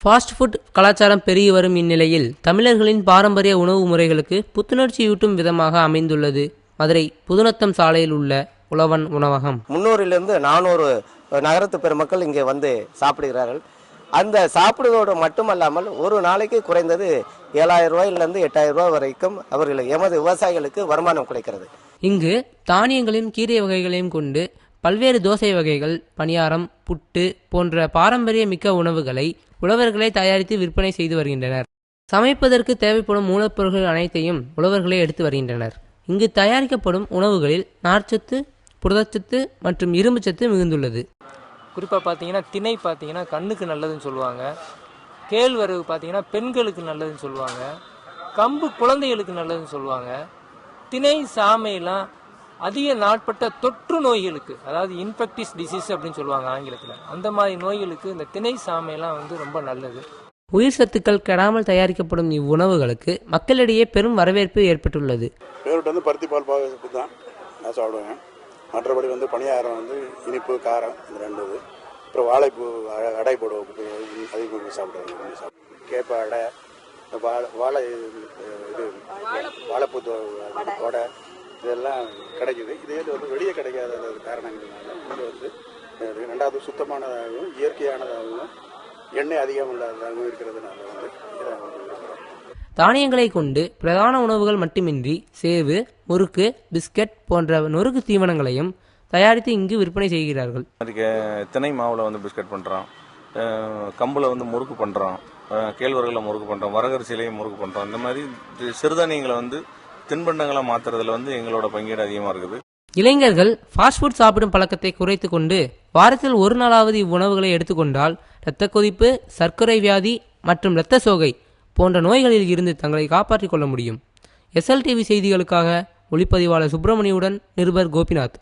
Fast food கலாச்சாரம் பெருகி வரும் இந்நிலையில் தமிழர்களின் பாரம்பரிய உணவு முறைகளுக்கு புத்துணர்ச்சியூட்டும் விதமாக அமைந்துள்ளது மதுரை புதுநத்தம் சாலையில் உள்ள உழவன் உணவகம். 300 400 நகரத்து பெருமக்கள் இங்கே வந்து சாப்பிடுகிறார்கள். அந்த சாப்பிடுவதோடு மட்டுமல்லாமல் ஒரு நாளைக்கு குறைந்தது 7000 ரூபாயிலிருந்து 8000 ரூபாய் வரைக்கும் அவர்கள் எமது விவசாயிகளுக்கு வருமானம் கிடைக்கிறது. இங்கு தானியங்களையும் கீரை வகைகளையும் கொண்டு பல்வேறு தோசை வகைகள், பணியாரம், புட்டு போன்ற பாரம்பரிய மிக்க உணவுகளை உழவர்களே தயாரித்து விற்பனை செய்து வருகின்றனர். சமைப்பதற்கு தேவைப்படும் மூலப்பொருட்கள் அனைத்தையும் உழவர்களே எடுத்து வருகின்றனர். இங்கு தயாரிக்கப்படும் உணவுகளில் நார்ச்சத்து, புரதச்சத்து மற்றும் இரும்புச்சத்து மிகுந்துள்ளது. குறிப்பாக பார்த்தீங்கன்னா திணை பார்த்தீங்கன்னா கண்ணுக்கு நல்லதுன்னு சொல்லுவாங்க. கேழ்வரகு பார்த்தீங்கன்னா பெண்களுக்கு நல்லதுன்னு சொல்லுவாங்க. கம்பு குழந்தைகளுக்கு நல்லதுன்னு சொல்லுவாங்க. திணை சாமையெல்லாம் அதிக நாட்பட்ட தொற்று நோய்களுக்கு, அதாவது இன்ஃபெக்டிஸ் டிசீஸ் அப்படின்னு சொல்லுவாங்க ஆங்கிலத்தில், அந்த மாதிரி நோய்களுக்கு இந்த திணை சாமையெல்லாம் ரொம்ப நல்லது. உயிர் சத்துக்கள் கெடாமல் தயாரிக்கப்படும் இவ்வுணவுகளுக்கு மக்களிடையே பெரும் வரவேற்பு ஏற்பட்டுள்ளது. ஃபேவரட் பருத்தி பால் பாயசம் தான் நான் சாப்பிடுவேன். மற்றபடி பணியாரம் இனிப்பு காரம் இந்த ரெண்டு இது. அப்புறம் வாழைப்பூ அடை போடுவோம், அதிகமாக சாப்பிடுவேன். கேப்ப அடை, வாழை இது வாழைப்பூ வடை இதெல்லாம் கிடைக்குது. இதே வெளியே கிடைக்காத காரணங்கள்னால இது ரெண்டாவது சுத்தமானதாகவும் இயற்கையானதாகவும் எண்ணெய் அதிகம் இல்லாததாகவும் இருக்கிறதுனால தானியங்களை கொண்டு பிரதான உணவுகள் மட்டுமின்றி சேவு, முறுக்கு, பிஸ்கட் போன்ற நொறுக்கு தீவனங்களையும் தயாரித்து இங்கு விற்பனை செய்கிறார்கள். திணை மாவில் பிஸ்கட் பண்ணுறோம், கம்பில் முறுக்கு பண்ணுறோம், கேழ்வரகுல முறுக்கு பண்ணுறோம், வரகரிசிலையும் முறுக்கு பண்ணுறோம். இந்த மாதிரி சிறுதானியங்களை தின்பண்டங்களை மாற்றுறதுல எங்களோட பங்கீடு அதிகமாக இருக்குது. இளைஞர்கள் ஃபாஸ்ட் ஃபுட் சாப்பிடும் பழக்கத்தை குறைத்து கொண்டு வாரத்தில் ஒரு நாளாவது இவ்வுணவுகளை எடுத்துக்கொண்டால் இரத்த கொதிப்பு, சர்க்கரை வியாதி மற்றும் இரத்த சோகை போன்ற நோய்களில் இருந்து தங்களை காப்பாற்றிக் கொள்ள முடியும். SLTV செய்திகளுக்காக ஒளிப்பதிவாளர் சுப்பிரமணியுடன் நிருபர் கோபிநாத்.